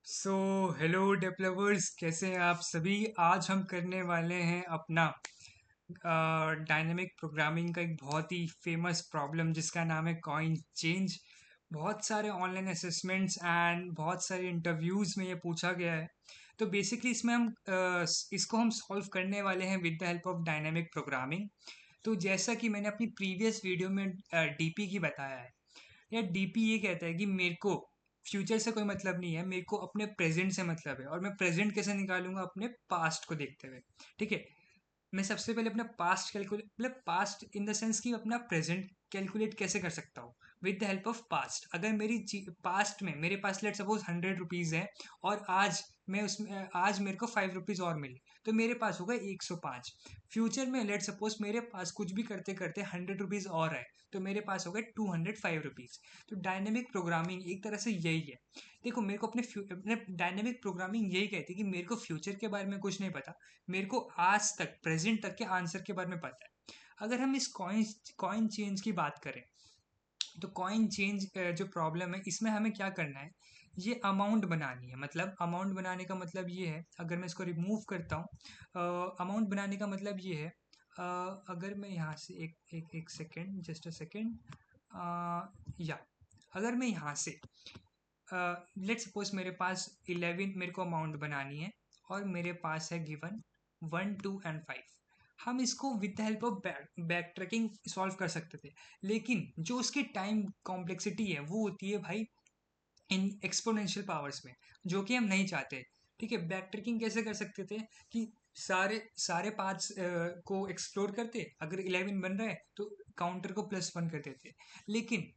So hello developers, कैसे हैं आप सभी। आज हम करने वाले हैं अपना डायनेमिक प्रोग्रामिंग का एक बहुत ही फेमस प्रॉब्लम जिसका नाम है कॉइन चेंज। बहुत सारे ऑनलाइन असेसमेंट्स एंड बहुत सारे इंटरव्यूज में ये पूछा गया है। तो बेसिकली इसमें इसको हम सॉल्व करने वाले हैं with the help of dynamic programming. तो जैसा कि मैंने अपनी प्रीवियस वीडियो में डीपी की बताया है, या डीपी ये कहता है कि मेरे को फ्यूचर से कोई मतलब नहीं है, मेरे को अपने प्रेजेंट से मतलब है। और मैं प्रेजेंट कैसे निकालूंगा? अपने पास्ट को देखते हुए। ठीक है, मैं सबसे पहले अपना पास्ट कैलकुलेट, मतलब पास्ट इन द सेंस कि अपना प्रेजेंट कैलकुलेट कैसे कर सकता हूँ with the help of past. अगर मेरी पास्ट में मेरे पास लेट सपोज 100 रुपीज़ है, और आज मैं उसमें आज मेरे को 5 रुपीज़ और मिले, तो मेरे पास होगा 105। फ्यूचर में लेट सपोज मेरे पास कुछ भी करते करते 100 रुपीज़ और है, तो मेरे पास होगा 205 रुपीज़। तो डायनेमिक प्रोग्रामिंग एक तरह से यही है। देखो, मेरे को अपने डायनेमिक प्रोग्रामिंग यही कहती है कि मेरे को फ्यूचर के बारे में कुछ नहीं पता, मेरे को आज तक प्रेजेंट तक के आंसर के बारे में पता है। अगर हम इस कॉइन चेंज की बात करें, तो कॉइन चेंज जो प्रॉब्लम है, इसमें हमें क्या करना है, ये अमाउंट बनानी है। मतलब अमाउंट बनाने का मतलब ये है, अगर मैं इसको रिमूव करता हूँ, अमाउंट बनाने का मतलब ये है, अगर मैं यहाँ से एक सेकेंड, जस्ट अ सेकेंड, या अगर मैं यहाँ से लेट सपोज मेरे पास 11 मेरे को अमाउंट बनानी है, और मेरे पास है गिवन 1 2 एंड 5। हम इसको with the help of back tracking solve कर सकते थे, लेकिन जो उसकी टाइम कॉम्प्लेक्सिटी है वो होती है भाई इन एक्सपोनेंशियल पावर्स में, जो कि हम नहीं चाहते। ठीक है, बैक ट्रैकिंग कैसे कर सकते थे कि सारे सारे पार्ट्स को एक्सप्लोर करते, अगर 11 बन रहा है तो काउंटर को +1 कर देते। लेकिन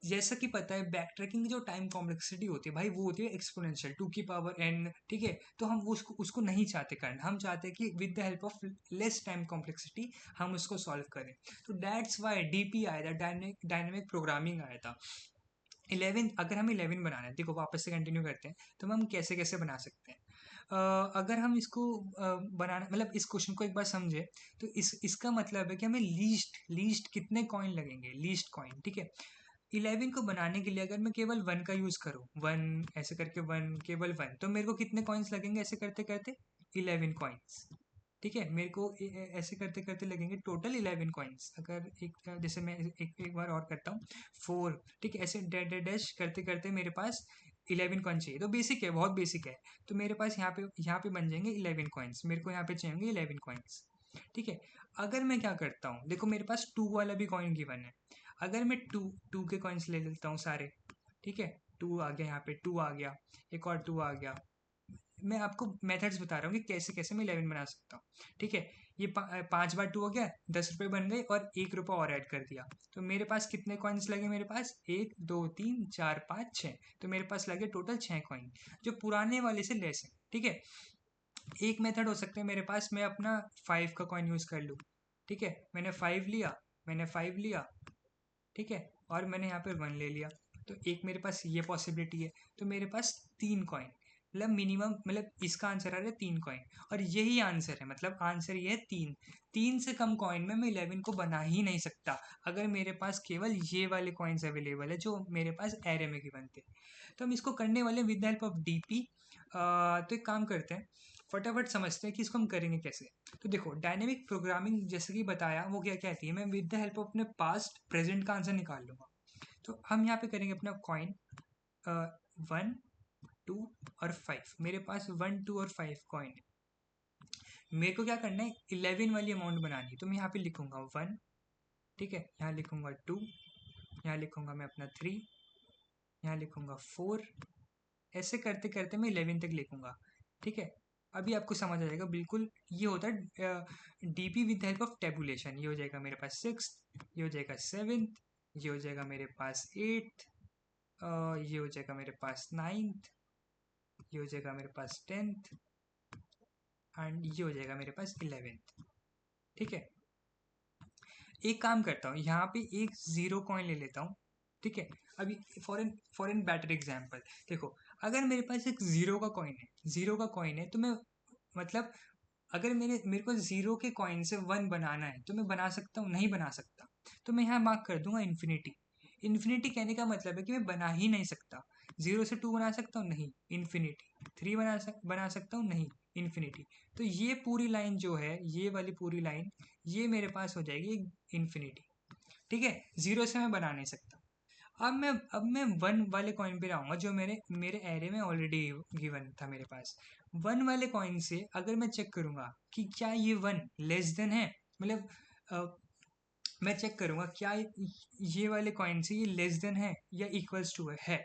जैसा कि पता है, बैक ट्रैकिंग की जो टाइम कॉम्प्लेक्सिटी होती है भाई, वो होती है एक्सपोनेंशियल 2 की पावर n। ठीक है, तो हम उसको उसको नहीं चाहते करना, हम चाहते हैं कि with the help of less time complexity हम उसको सॉल्व करें। तो दैट्स वाई डीपी आया था, डायनेमिक प्रोग्रामिंग आया था। 11, अगर हमें 11 बनाना है, देखो वापस से कंटिन्यू करते हैं, तो हम कैसे कैसे बना सकते हैं। अगर हम इसको बनाना, मतलब इस क्वेश्चन को एक बार समझे, तो इसका मतलब है कि हमें लीस्ट लीस्ट कितने कॉइन लगेंगे, लीस्ट कॉइन। ठीक है, 11 को बनाने के लिए अगर मैं केवल 1 का यूज करूँ, 1 ऐसे करके, 1 केवल 1, तो मेरे को कितने कॉइन्स लगेंगे ऐसे करते करते? 11 कॉइन्स। ठीक है, मेरे को ऐसे करते करते लगेंगे टोटल 11 कॉइन्स। अगर जैसे मैं एक बार और करता हूँ, 4। ठीक है, ऐसे डैश डैश डैश करते करते मेरे पास 11 कॉइन चाहिए। तो बेसिक है, बहुत बेसिक है। तो मेरे पास यहाँ पे बन जाएंगे 11 कॉइन्स, मेरे को यहाँ पे चाहिए 11 कॉइन्स। ठीक है, अगर मैं क्या करता हूँ, देखो मेरे पास 2 वाला भी कॉइन गिवन है। अगर मैं टू टू के कॉइन्स ले लेता हूँ सारे। ठीक है, 2 आ गया, यहाँ पे 2 आ गया, एक और 2 आ गया। मैं आपको मेथड्स बता रहा हूँ कि कैसे कैसे मैं 11 बना सकता हूँ। ठीक है, ये 5 बार 2 हो गया, 10 रुपये बन गए, और 1 रुपया और ऐड कर दिया। तो मेरे पास कितने कॉइन्स लगे? मेरे पास 1 2 3 4 5 6। तो मेरे पास लगे टोटल 6 कॉइन, जो पुराने वाले से लेस है। ठीक है, एक मेथड हो सकता है मेरे पास, मैं अपना 5 का कॉइन यूज़ कर लूँ। ठीक है, मैंने 5 लिया। ठीक है, और मैंने यहाँ पे 1 ले लिया। तो एक मेरे पास ये पॉसिबिलिटी है। तो मेरे पास 3 कॉइन, मतलब मिनिमम, मतलब इसका आंसर आ रहा है 3 कॉइन। और यही आंसर है, मतलब आंसर ये है 3। 3 से कम कॉइन में मैं 11 को बना ही नहीं सकता, अगर मेरे पास केवल ये वाले कॉइन्स अवेलेबल है जो मेरे पास एरे में गिवन थे। तो हम इसको करने वाले with the help of DP. तो एक काम करते हैं, फटाफट समझते हैं कि इसको हम करेंगे कैसे। तो देखो, डायनेमिक प्रोग्रामिंग जैसे कि बताया, वो क्या कहती है, मैं विद द हेल्प ऑफ अपने पास्ट प्रेजेंट का आंसर निकाल लूंगा। तो हम यहाँ पे करेंगे अपना कॉइन 1 2 और 5। मेरे पास 1 2 और 5 कॉइन है। मेरे को क्या करना है, 11 वाली अमाउंट बनानी है। तो मैं यहाँ पे लिखूंगा 1। ठीक है, यहाँ लिखूंगा 2, यहाँ लिखूंगा मैं अपना 3, यहाँ लिखूंगा 4। ऐसे करते करते मैं 11 तक लिखूंगा। ठीक है, अभी आपको समझ आ जाएगा बिल्कुल। ये होता है DP with help of tabulation. ये हो जाएगा मेरे पास 6, ये हो जाएगा 7, ये हो जाएगा मेरे पास 8, ये हो जाएगा मेरे पास 9th, ये हो जाएगा मेरे पास 10th, एंड ये हो जाएगा मेरे पास 11th। ठीक है, एक काम करता हूँ, यहाँ पे एक जीरो कॉइन ले लेता हूँ। ठीक है, अभी फॉर एन बेटर एग्जाम्पल, देखो, अगर मेरे पास एक जीरो का कॉइन है तो मैं, मतलब अगर मेरे को जीरो के कॉइन से 1 बनाना है, तो मैं बना सकता हूँ? नहीं बना सकता। तो मैं यहाँ मार्क कर दूंगा इन्फिनिटी। इन्फिनिटी कहने का मतलब है कि मैं बना ही नहीं सकता। जीरो से टू बना सकता हूँ, नहीं, इन्फिनिटी। थ्री बना सकता हूँ, नहीं, इन्फिनिटी। तो ये पूरी लाइन जो है, ये वाली पूरी लाइन, ये मेरे पास हो जाएगी इन्फिनिटी। ठीक है, जीरो से मैं बना नहीं सकता। अब मैं वन वाले कॉइन पे आऊंगा जो मेरे मेरे एरे में ऑलरेडी गिवन था मेरे पास। वन वाले कॉइन से अगर मैं चेक करूंगा कि क्या ये वन लेस देन है, मतलब मैं चेक करूंगा क्या ये वाले कॉइन से ये लेस देन है या इक्वल्स टू है।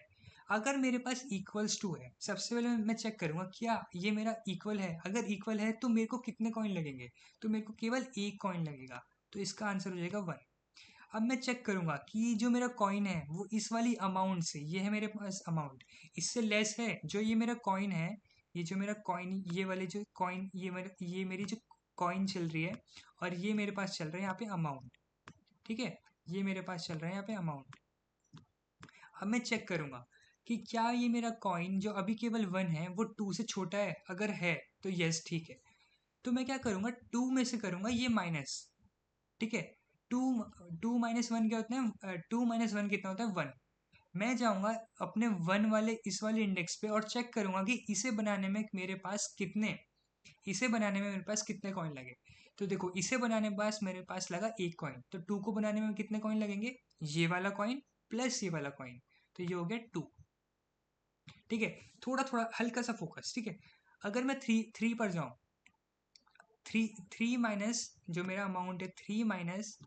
अगर मेरे पास इक्वल्स टू है, सबसे पहले मैं चेक करूंगा क्या ये मेरा इक्वल है। अगर इक्वल है तो मेरे को कितने कॉइन लगेंगे, तो मेरे को केवल एक कॉइन लगेगा, तो इसका आंसर हो जाएगा वन। अब मैं चेक करूंगा कि जो मेरा कॉइन है वो इस वाली अमाउंट से, ये है मेरे पास अमाउंट, इससे लेस है जो ये मेरा कॉइन है। ये जो मेरा कॉइन, ये वाले जो कॉइन, ये मेरी जो कॉइन चल रही है, और ये मेरे पास चल रहा है यहाँ पे अमाउंट। ठीक है, ये मेरे पास चल रहा है यहाँ पे अमाउंट। अब मैं चेक करूंगा कि क्या ये मेरा कॉइन जो अभी केवल वन है वो टू से छोटा है। अगर है तो यस, ठीक है। तो मैं क्या करूंगा, टू में से करूंगा ये माइनस। ठीक है, टू टू माइनस वन क्या होता है, टू माइनस वन कितना होता है, वन। मैं जाऊंगा अपने वन वाले इस वाले इंडेक्स पे और चेक करूंगा कि इसे बनाने में मेरे पास कितने कॉइन लगे। तो देखो, इसे बनाने में पास मेरे पास लगा एक कॉइन, तो टू को बनाने में कितने कॉइन लगेंगे, ये वाला कॉइन प्लस ये वाला कॉइन, तो ये हो गया टू। ठीक है, थोड़ा थोड़ा हल्का सा फोकस। ठीक है, अगर मैं थ्री थ्री पर जाऊं, थ्री थ्री माइनस जो मेरा अमाउंट है, थ्री माइनस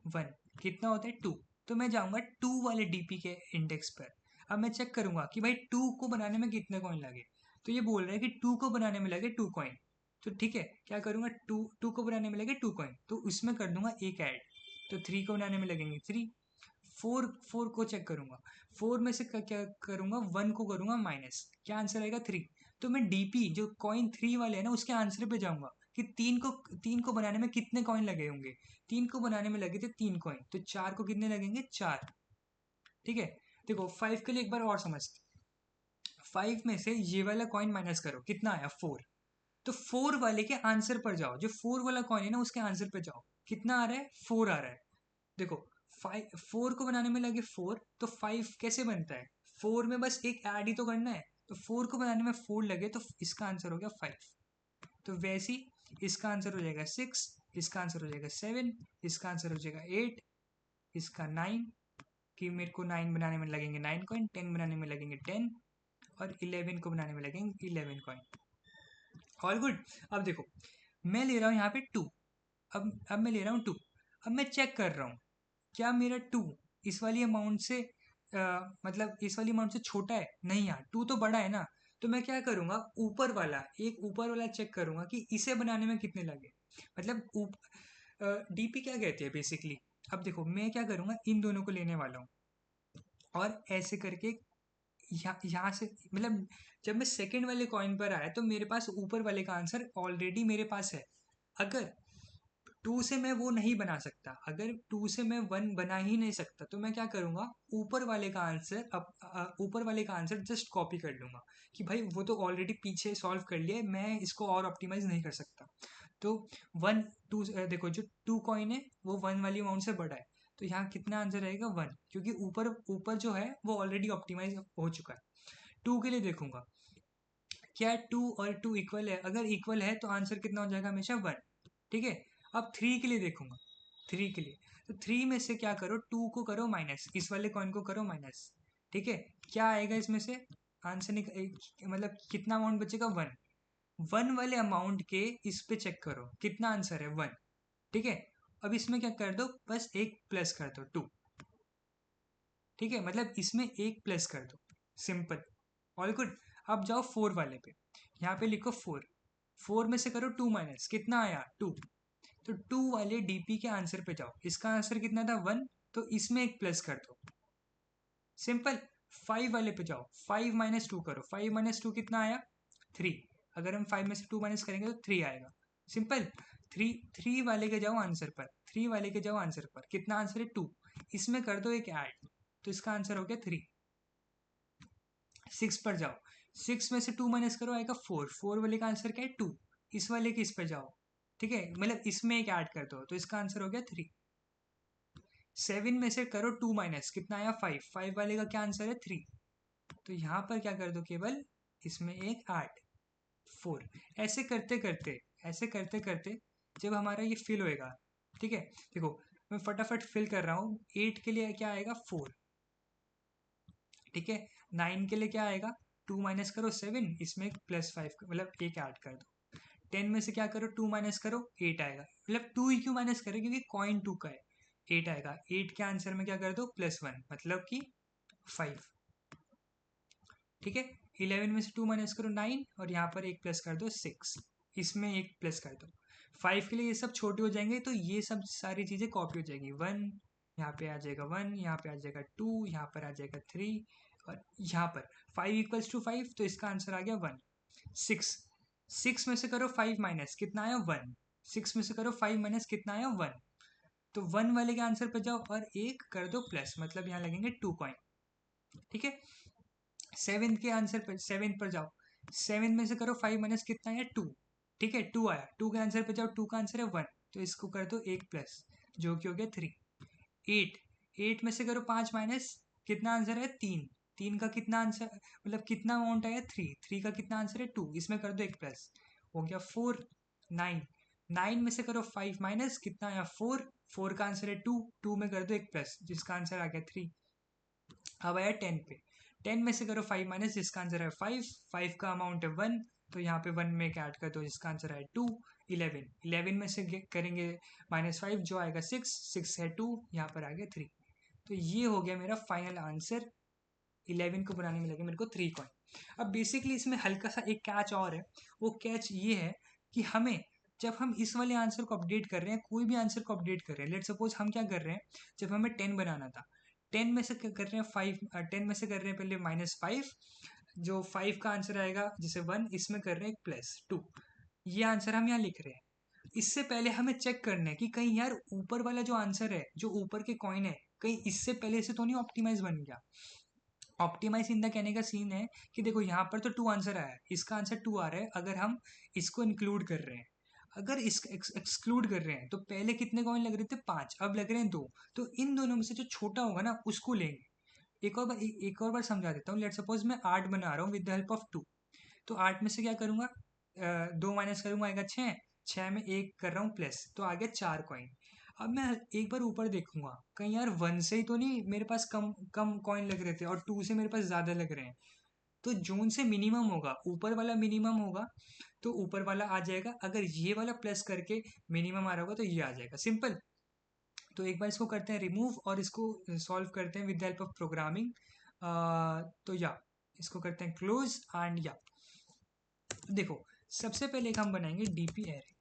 वन कितना होता है, टू। तो मैं जाऊंगा टू वाले डीपी के इंडेक्स पर। अब मैं चेक करूंगा कि भाई टू को बनाने में कितने कॉइन लगे। तो ये बोल रहा है कि टू को बनाने में लगे टू कॉइन। तो ठीक है, क्या करूंगा, टू टू को बनाने में लगे टू कॉइन, तो उसमें कर दूंगा एक ऐड। तो थ्री को बनाने में लगेंगे थ्री। फोर फोर को चेक करूंगा, फोर में से क्या करूंगा, वन को करूंगा माइनस, क्या आंसर आएगा, थ्री। तो मैं डीपी जो कॉइन थ्री वाले है ना उसके आंसर पे जाऊंगा कि तीन को बनाने में कितने कॉइन लगे होंगे। तीन को बनाने में लगे थे तीन कॉइन, तो चार को कितने लगेंगे, चार। ठीक है, देखो फाइव के लिए एक बार और समझते। फाइव में से ये वाला कॉइन माइनस करो, कितना आया, फोर। तो फोर वाले के आंसर पर जाओ, जो फोर वाला कॉइन है ना उसके आंसर पर जाओ, कितना आ रहा है, फोर आ रहा है। देखो, फाइव, फोर को बनाने में लगे फोर, तो फाइव कैसे बनता है, फोर में बस एक ऐड ही तो करना है। तो फोर को बनाने में फोर लगे, तो इसका आंसर हो गया फाइव। तो वैसे ही इसका आंसर हो जाएगा सिक्स, इसका आंसर हो जाएगा सेवन, इसका आंसर हो जाएगा एट, इसका नाइन, कि मेरे को नाइन बनाने में लगेंगे नाइन कॉइन, टेन बनाने में लगेंगे टेन, और इलेवन को बनाने में लगेंगे इलेवन कॉइन। All good. अब देखो, मैं ले रहा हूँ यहाँ पे टू। अब मैं ले रहा हूँ टू। अब मैं चेक कर रहा हूँ क्या मेरा टू इस वाली अमाउंट से मतलब इस वाली अमाउंट से छोटा है, नहीं यार, टू तो बड़ा है ना। तो मैं क्या करूंगा, ऊपर वाला चेक करूंगा कि इसे बनाने में कितने लगे। मतलब डीपी क्या कहती है बेसिकली। अब देखो, मैं क्या करूंगा, इन दोनों को लेने वाला हूँ और ऐसे करके यहाँ से, मतलब जब मैं सेकंड वाले कॉइन पर आया तो मेरे पास ऊपर वाले का आंसर ऑलरेडी मेरे पास है। अगर टू से मैं वो नहीं बना सकता, अगर टू से मैं वन बना ही नहीं सकता, तो मैं क्या करूंगा, ऊपर वाले का आंसर जस्ट कॉपी कर लूंगा कि भाई वो तो ऑलरेडी पीछे सॉल्व कर लिया है, मैं इसको और ऑप्टिमाइज नहीं कर सकता। तो वन टू, देखो जो टू कॉइन है वो वन वाली अमाउंट से बड़ा है, तो यहाँ कितना आंसर रहेगा, वन, क्योंकि ऊपर ऊपर जो है वो ऑलरेडी ऑप्टिमाइज हो चुका है। टू के लिए देखूंगा क्या टू और टू इक्वल है, अगर इक्वल है तो आंसर कितना हो जाएगा, हमेशा वन। ठीक है, अब थ्री के लिए देखूंगा, थ्री के लिए, तो थ्री में से क्या करो, टू को करो माइनस, इस वाले कॉइन को करो माइनस। ठीक है, क्या आएगा इसमें से आंसर मतलब कितना अमाउंट बचेगा, वन। वन वाले अमाउंट के इस पे चेक करो कितना आंसर है, वन। ठीक है, अब इसमें क्या कर दो, बस एक प्लस कर दो, टू। ठीक है, मतलब इसमें एक प्लस कर दो, सिंपल, ऑल गुड। अब जाओ फोर वाले पे, यहाँ पे लिखो फोर। फोर में से करो टू माइनस, कितना आया, टू। तो टू वाले डीपी के आंसर पे जाओ, इसका आंसर कितना था, वन, तो इसमें एक प्लस कर दो, सिंपल। फाइव वाले पे जाओ, फाइव माइनस टू करो, फाइव माइनस टू कितना आया, थ्री। अगर हम फाइव में से टू माइनस करेंगे तो थ्री आएगा, सिंपल। थ्री थ्री वाले के जाओ आंसर पर, थ्री वाले के जाओ आंसर पर, कितना आंसर है, टू। इसमें कर दो एक ऐड, तो इसका आंसर हो गया थ्री। सिक्स पर जाओ, सिक्स में से टू माइनस करो, आएगा फोर, फोर वाले का आंसर क्या है, टू। इस वाले के इस पर जाओ, ठीक है, मतलब इसमें एक ऐड कर दो, तो इसका आंसर हो गया थ्री। सेवन में से करो टू माइनस, कितना आया, फाइव, फाइव वाले का क्या आंसर है, थ्री। तो यहाँ पर क्या कर दो, केवल इसमें एक 8 4। ऐसे करते करते जब हमारा ये फिल होएगा, ठीक है, देखो मैं फटाफट फिल कर रहा हूँ। 8 के लिए क्या आएगा 4, ठीक है। 9 के लिए क्या आएगा, 2 माइनस करो 7, इसमें एक +5 मतलब एक ऐड कर दो। 10 में से क्या करो, 2 माइनस करो 8 आएगा, मतलब 2 ही क्यों माइनस करें, क्योंकि कॉइन 2 का है, 8 आएगा। 8 के आंसर में क्या कर दो, +1 मतलब कि 5, ठीक है। 11 में से 2 माइनस करो 9, और यहाँ पर एक प्लस कर दो 6, इसमें एक प्लस कर दो 5 के लिए। ये सब छोटे हो जाएंगे तो ये सब सारी चीज़ें कॉपी हो जाएगी। 1 यहाँ पे आ जाएगा, 1 यहाँ पे आ जाएगा 2, यहाँ पर आ जाएगा 3, और यहाँ पर 5 इक्वल्स टू 5, तो इसका आंसर आ गया 1। 6 6 में से करो 5 माइनस, कितना आया 1। 6 में से करो 5 माइनस, कितना आया 1। तो 1 वाले के आंसर पर जाओ और एक कर दो प्लस, मतलब यहाँ लगेंगे 2 कॉइन, ठीक है। 7 के आंसर पर 7 पर जाओ, 7 में से करो 5 माइनस, कितना आया 2, ठीक है। 2 आया, 2 के आंसर पर जाओ, 2 का आंसर है 1, तो इसको कर दो एक प्लस, जो कि हो गया 3। 8 में से करो 5 माइनस, कितना आंसर है 3, 3 का कितना आंसर, मतलब कितना अमाउंट आया 3, 3 का कितना आंसर है 2, इसमें कर दो एक प्लस, हो गया 4। 9 9 में से करो 5 माइनस, कितना आया 4, 4 का आंसर है 2, 2 में कर दो एक प्लस, जिसका आंसर आ गया 3। अब आया 10 पे, 10 में से करो 5 माइनस, जिसका आंसर है 5, 5 का अमाउंट है 1, तो यहाँ पे 1 में एक ऐड कर दो, जिसका आंसर है 2। 11 11 में से करेंगे -5, जो आएगा 6, 6 है 2, यहाँ पर आ गया 3। तो ये हो गया मेरा फाइनल आंसर। 11 को बनाने में लगे मेरे को 3 कॉइन। अब बेसिकली इसमें हल्का सा एक कैच और है, वो कैच ये है कि हमें जब हम इस वाले आंसर को अपडेट कर रहे हैं, कोई भी आंसर को अपडेट कर रहे हैं, लेट सपोज हम क्या कर रहे हैं, जब हमें 10 बनाना था, 10 में से क्या कर रहे हैं 5, 10 में से कर रहे हैं पहले -5, जो 5 का आंसर आएगा जैसे 1, इसमें कर रहे हैं +2, ये आंसर हम यहाँ लिख रहे हैं। इससे पहले हमें चेक करना है कि कहीं यार ऊपर वाला जो आंसर है, जो ऊपर के कॉइन है, कहीं इससे पहले से तो नहीं ऑप्टिमाइज बन गया। ऑप्टिमाइज इन द कहने का सीन है कि देखो यहाँ पर तो 2 आंसर आया है, इसका आंसर 2 आ रहा है, अगर हम इसको इंक्लूड कर रहे हैं, अगर इसको एक्सक्लूड कर रहे हैं, तो पहले कितने कॉइन लग रहे थे 5, अब लग रहे हैं 2, तो इन दोनों में से जो छोटा होगा ना उसको लेंगे। एक और बार समझा देता हूँ। लेट सपोज मैं 8 बना रहा हूँ विद द हेल्प ऑफ 2, तो 8 में से क्या करूंगा, 2 माइनस करूंगा, आएगा 6, 6 में एक कर रहा हूँ प्लस, तो आ गया 4 कॉइन। अब मैं एक बार ऊपर देखूंगा, कहीं यार 1 से ही तो नहीं मेरे पास कम कम कॉइन लग रहे थे, और 2 से मेरे पास ज़्यादा लग रहे हैं। तो जोन से मिनिमम होगा, ऊपर वाला मिनिमम होगा, तो ऊपर वाला आ जाएगा। अगर ये वाला प्लस करके मिनिमम आ रहा होगा तो ये आ जाएगा, सिंपल। तो एक बार इसको करते हैं रिमूव, और इसको सॉल्व करते हैं with the help of programming. तो या इसको करते हैं क्लोज एंड या देखो, सबसे पहले हम बनाएंगे डीपी एरे,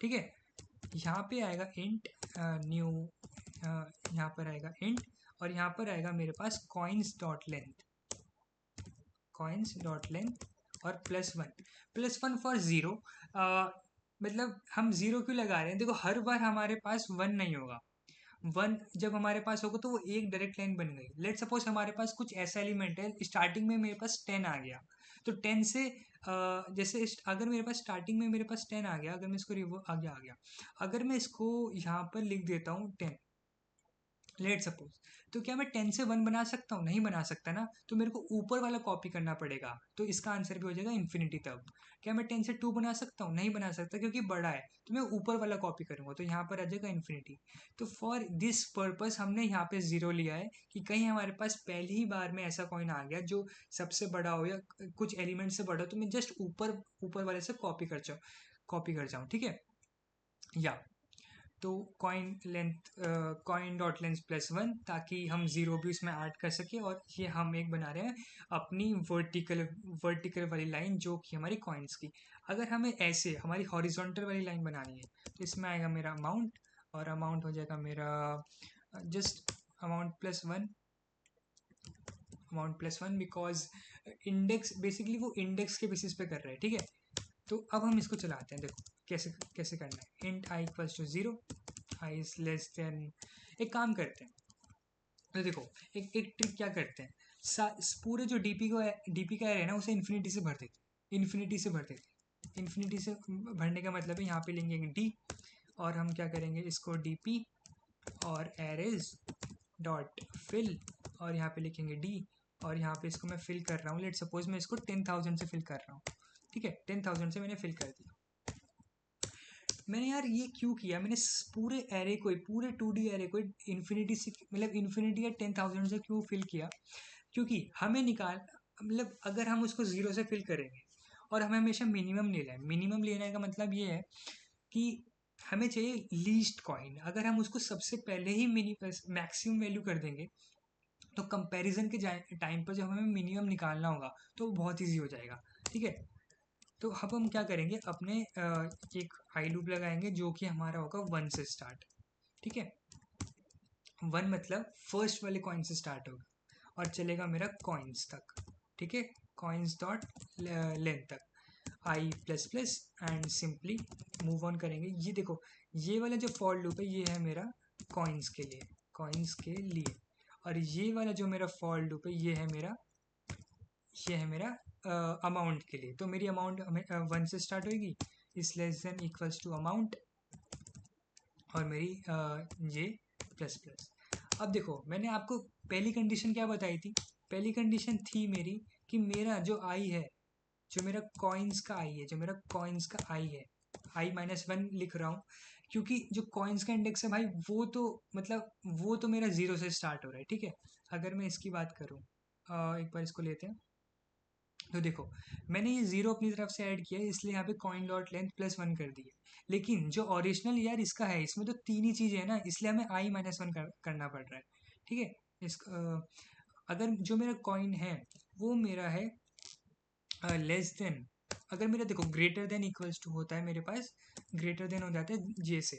ठीक है। यहाँ पे आएगा इंट न्यू, यहाँ पर आएगा इंट, और यहाँ पर आएगा मेरे पास coins dot length, coins dot length, और +1 फॉर ज़ीरो। मतलब हम ज़ीरो क्यों लगा रहे हैं, देखो हर बार हमारे पास 1 नहीं होगा। 1 जब हमारे पास होगा तो वो एक डायरेक्ट लाइन बन गई। लेट सपोज हमारे पास कुछ ऐसा एलिमेंट है, स्टार्टिंग में मेरे पास 10 आ गया, तो 10 से जैसे अगर मेरे पास स्टार्टिंग में मेरे पास 10 आ गया, अगर मैं इसको आ गया, अगर मैं इसको यहाँ पर लिख देता हूँ 10, लेट सपोज, तो क्या मैं 10 से 1 बना सकता हूँ, नहीं बना सकता ना, तो मेरे को ऊपर वाला कॉपी करना पड़ेगा, तो इसका आंसर भी हो जाएगा इन्फिनिटी। तब क्या मैं 10 से 2 बना सकता हूँ, नहीं बना सकता, क्योंकि बड़ा है, तो मैं ऊपर वाला कॉपी करूंगा, तो यहाँ पर आ जाएगा इन्फिनिटी। तो फॉर दिस पर्पस हमने यहाँ पे 0 लिया है, कि कहीं हमारे पास पहली ही बार में ऐसा कॉइन आ गया जो सबसे बड़ा हो या कुछ एलिमेंट से बड़ा हो, तो मैं जस्ट ऊपर ऊपर वाले से कॉपी कर जाऊँ, ठीक है। या तो कॉइन डॉट लेंथ +1, ताकि हम 0 भी उसमें ऐड कर सके। और ये हम एक बना रहे हैं अपनी वर्टिकल वाली लाइन, जो कि हमारी कॉइन्स की। अगर हमें ऐसे हमारी हॉरिजॉन्टल वाली लाइन बनानी है, तो इसमें आएगा मेरा अमाउंट, और अमाउंट हो जाएगा मेरा just amount +1 because index, basically वो इंडेक्स के बेसिस पे कर रहे हैं, ठीक है। तो अब हम इसको चलाते हैं, देखो कैसे कैसे करना है। Int i equals to 0, i is less than, एक काम करते हैं, तो देखो एक ट्रिक क्या करते हैं, पूरे जो डीपी का एरे है ना, उसे इन्फिनिटी से भर देते, इन्फिनिटी से भरने का मतलब है यहाँ पे लेंगे डी, और हम क्या करेंगे, इसको डीपी और एरेज डॉट फिल, और यहाँ पे लिखेंगे डी, और यहाँ पे इसको मैं फिल कर रहा हूँ। लेट सपोज मैं इसको 10,000 से फिल कर रहा हूँ, ठीक है, 10,000 से मैंने फिल कर दिया। मैंने यार ये क्यों किया, मैंने पूरे एरे को, पूरे 2D एरे को इन्फिनिटी से, मतलब इन्फिनिटी या 10,000 से क्यों फिल किया, क्योंकि हमें मतलब अगर हम उसको जीरो से फिल करेंगे और हमें हमेशा मिनिमम लेना है, मिनिमम लेने का मतलब ये है कि हमें चाहिए लीस्ट कॉइन। अगर हम उसको सबसे पहले ही मैक्सिमम वैल्यू कर देंगे तो कंपैरिजन के टाइम पर जब हमें मिनिमम निकालना होगा तो वो बहुत ईजी हो जाएगा, ठीक है। तो अब हम क्या करेंगे, अपने एक आई लूप लगाएंगे जो कि हमारा होगा 1 से स्टार्ट, ठीक है। 1 मतलब फर्स्ट वाले कॉइन से स्टार्ट होगा और चलेगा मेरा कॉइन्स तक, ठीक है, कॉइन्स डॉट लेंथ तक, I plus plus, and simply move on करेंगे। ये देखो, ये वाला जो फॉर लूप है ये है मेरा कॉइन्स के लिए, कॉइन्स के लिए, और ये वाला जो मेरा फॉर लूप है ये है मेरा अमाउंट के लिए। तो मेरी अमाउंट 1 से स्टार्ट होगी, इस less than equals to amount, और मेरी ये प्लस प्लस। अब देखो, मैंने आपको पहली कंडीशन क्या बताई थी, पहली कंडीशन थी मेरी कि मेरा जो आई है, जो मेरा कॉइन्स का आई है, जो मेरा कॉइन्स का आई है, आई -1 लिख रहा हूँ क्योंकि जो कॉइन्स का इंडेक्स है भाई वो तो, मतलब वो तो मेरा जीरो से स्टार्ट हो रहा है, ठीक है। अगर मैं इसकी बात करूँ, एक बार इसको लेते हैं, तो देखो मैंने ये जीरो अपनी तरफ से ऐड किया है इसलिए यहाँ पे कॉइन डॉट लेंथ +1 कर दी है, लेकिन जो ओरिजिनल यार इसका है इसमें तो तीन ही चीज़ें हैं ना, इसलिए हमें i-1 करना पड़ रहा है, ठीक है। अगर जो मेरा कॉइन है वो मेरा है लेस देन, अगर मेरा देखो ग्रेटर देन इक्वल्स टू होता है मेरे पास, ग्रेटर देन हो जाता है जे से,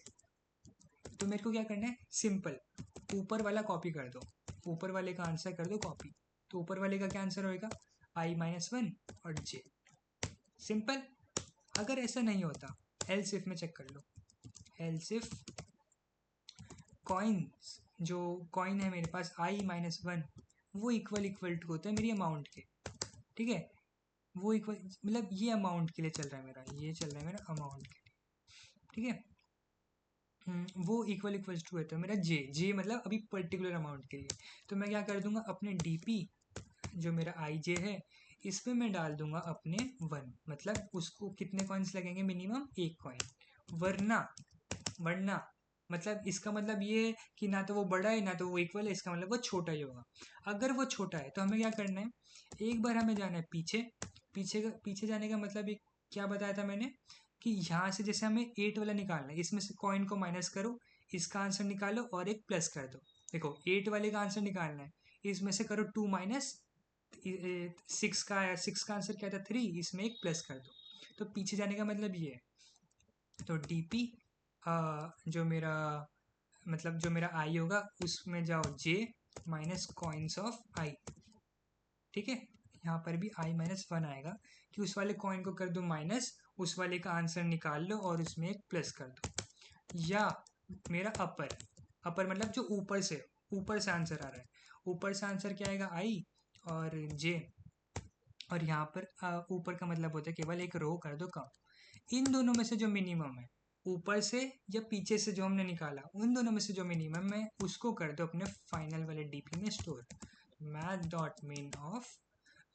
तो मेरे को क्या करना है, सिंपल ऊपर वाला कॉपी कर दो, ऊपर वाले का आंसर कर दो कॉपी। तो ऊपर वाले का क्या आंसर होएगा, i-1 और j, सिंपल। अगर ऐसा नहीं होता, एल्स इफ में चेक कर लो, एल्स इफ कॉइन्स, जो कॉइन है मेरे पास i-1 वो इक्वल टू होता है मेरी अमाउंट के, ठीक है। वो इक्वल मतलब ये अमाउंट के लिए चल रहा है मेरा, ये चल रहा है मेरा अमाउंट के लिए, ठीक है। वो इक्वल्स टू है तो मेरा जे मतलब अभी पर्टिकुलर अमाउंट के लिए। तो मैं क्या कर दूंगा, अपने डीपी जो मेरा आई जे है इस पे मैं डाल दूंगा अपने 1, मतलब उसको कितने कॉइन्स लगेंगे, मिनिमम एक कॉइन, वरना वरना मतलब इसका मतलब ये है कि ना तो वो बड़ा है ना तो वो इक्वल है, इसका मतलब वो छोटा ही होगा। अगर वो छोटा है तो हमें क्या करना है, एक बार हमें जाना है पीछे, पीछे जाने का मतलब ये क्या बताया था मैंने, कि यहाँ से जैसे हमें 8 वाला निकालना है, इसमें से कॉइन को माइनस करो, इसका आंसर निकालो और एक प्लस कर दो। देखो 8 वाले का आंसर निकालना है, इसमें से करो 2 माइनस 6 का आंसर क्या था 3, इसमें एक प्लस कर दो। तो पीछे जाने का मतलब ये है। तो डीपी जो मेरा, मतलब जो मेरा आई होगा उसमें जाओ जे माइनस कॉइन्स ऑफ आई, ठीक है। यहाँ पर भी i-1 आएगा कि उस वाले कॉइन को कर दो माइनस, उस वाले का आंसर निकाल लो और उसमें एक प्लस कर दो। या मेरा अपर मतलब जो ऊपर से आंसर आ रहा है, ऊपर से आंसर क्या आएगा i और j, और यहाँ पर ऊपर का मतलब होता है केवल एक रो कर दो कम। इन दोनों में से जो मिनिमम है, ऊपर से या पीछे से जो हमने निकाला, उन दोनों में से जो मिनिमम है उसको कर दो अपने फाइनल वाले डीपी में store. Math dot main of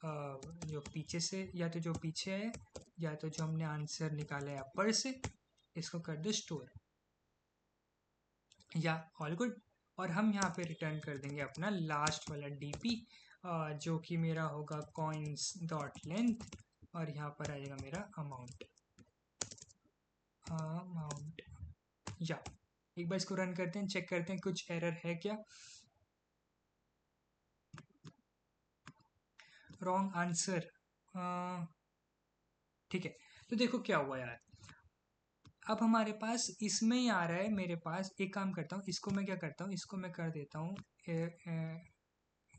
जो पीछे से, या तो जो पीछे है या तो जो हमने आंसर निकाला है अपर से, इसको कर दो स्टोर, या ऑल गुड। और हम यहाँ पे रिटर्न कर देंगे अपना लास्ट वाला डीपी जो कि मेरा होगा कॉइन्स डॉट लेंथ, और यहाँ पर आएगा मेरा अमाउंट, या एक बार इसको रन करते हैं, चेक करते हैं कुछ एरर है क्या। रॉन्ग आंसर, ठीक है। तो देखो क्या हुआ यार, अब हमारे पास इसमें ही आ रहा है मेरे पास, एक काम करता हूँ, इसको मैं क्या करता हूँ, इसको मैं कर देता हूँ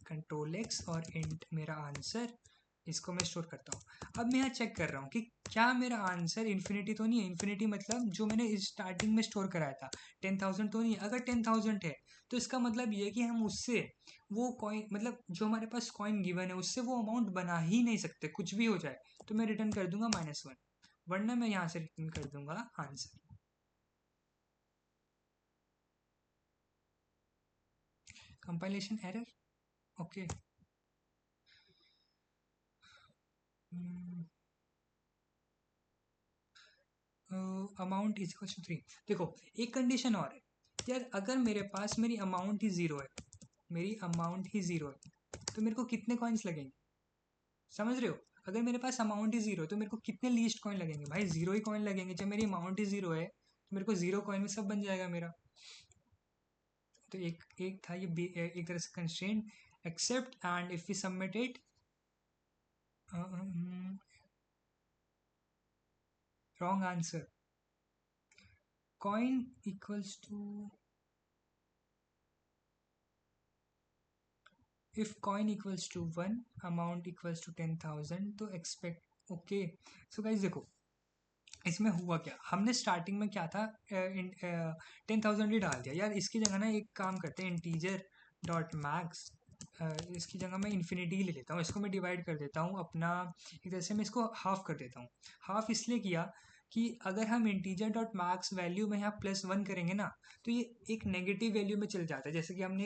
Ctrl+X और इंट मेरा आंसर, इसको मैं स्टोर करता हूँ। अब मैं यहाँ चेक कर रहा हूँ कि क्या मेरा आंसर इन्फिनिटी तो नहीं है, इन्फिनिटी मतलब जो मैंने स्टार्टिंग में स्टोर कराया था 10,000 तो नहीं है। अगर 10,000 है तो इसका मतलब ये है कि हम उससे वो कॉइन, मतलब जो हमारे पास कॉइन गिवन है उससे वो अमाउंट बना ही नहीं सकते, कुछ भी हो जाए। तो मैं रिटर्न कर दूंगा -1, वरना मैं यहाँ से रिटर्न कर दूंगा answer. Compilation error, okay. Amount is equal to 3। देखो एक कंडीशन और है यार, अगर मेरे पास मेरी अमाउंट ही ज़ीरो है, मेरी अमाउंट ही ज़ीरो है, तो मेरे को कितने कॉइन्स लगेंगे? समझ रहे हो? अगर मेरे पास अमाउंट ही ज़ीरो है तो मेरे को कितने लीस्ट कॉइन लगेंगे? भाई ज़ीरो ही कॉइन लगेंगे। जब मेरी अमाउंट ही ज़ीरो है तो मेरे को ज़ीरो कॉइन में सब बन जाएगा मेरा। तो एक एक था ये एक तरह से constraint, accept and if we submit it, wrong answer. Coin equals to, if coin equals to 1, amount equals to 10,000, तो एक्सपेक्ट, ओके। सो गाइज देखो इसमें हुआ क्या, हमने स्टार्टिंग में क्या था, 10,000 ही डाल दिया यार। इसकी जगह ना एक काम करते हैं, इंटीजर डॉट मैक्स, इसकी जगह मैं इन्फिनिटी ले लेता हूँ, इसको मैं डिवाइड कर देता हूँ अपना, एक तरह से मैं इसको हाफ कर देता हूँ। हाफ इसलिए किया कि अगर हम इंटीजर डॉट मैक्स वैल्यू में यहाँ +1 करेंगे ना, तो ये एक नेगेटिव वैल्यू में चल जाता है। जैसे कि हमने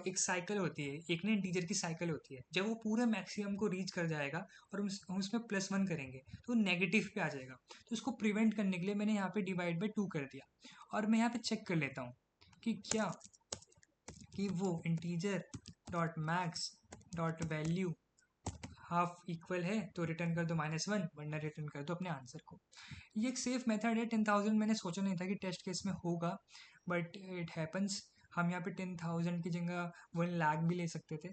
एक साइकिल होती है, एक ना इंटीजर की साइकिल होती है, जब वो पूरे मैक्सिमम को रीच कर जाएगा और हम उसमें +1 करेंगे तो नेगेटिव पे आ जाएगा। तो उसको प्रिवेंट करने के लिए मैंने यहाँ पे डिवाइड बाई 2 कर दिया। और मैं यहाँ पे चेक कर लेता हूँ कि क्या कि वो integer dot max dot value half equal है, तो रिटर्न कर दो -1, वरना रिटर्न कर दो अपने आंसर को। ये एक सेफ मेथड है। 10,000 मैंने सोचा नहीं था कि टेस्ट केस में होगा, बट इट हैपन्स। हम यहाँ पे 10,000 की जगह 1 लाख भी ले सकते थे।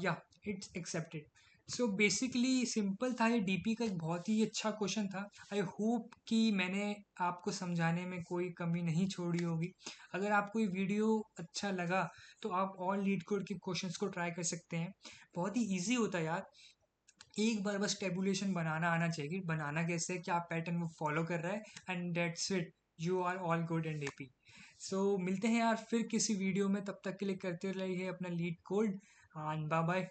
या it's accepted. So basically simple था ये, डीपी का एक बहुत ही अच्छा क्वेश्चन था। आई होप कि मैंने आपको समझाने में कोई कमी नहीं छोड़ी होगी। अगर आपको ये वीडियो अच्छा लगा तो आप ऑल लीड कोड के क्वेश्चंस को ट्राई कर सकते हैं। बहुत ही इजी होता है यार, एक बार बस टेबुलेशन बनाना आना चाहिए कि बनाना कैसे है, क्या पैटर्न वो फॉलो कर रहा है, and that's it, you are all good and happy. So मिलते हैं यार फिर किसी वीडियो में, तब तक के लिए करते रहिए अपना LeetCode, and bye bye.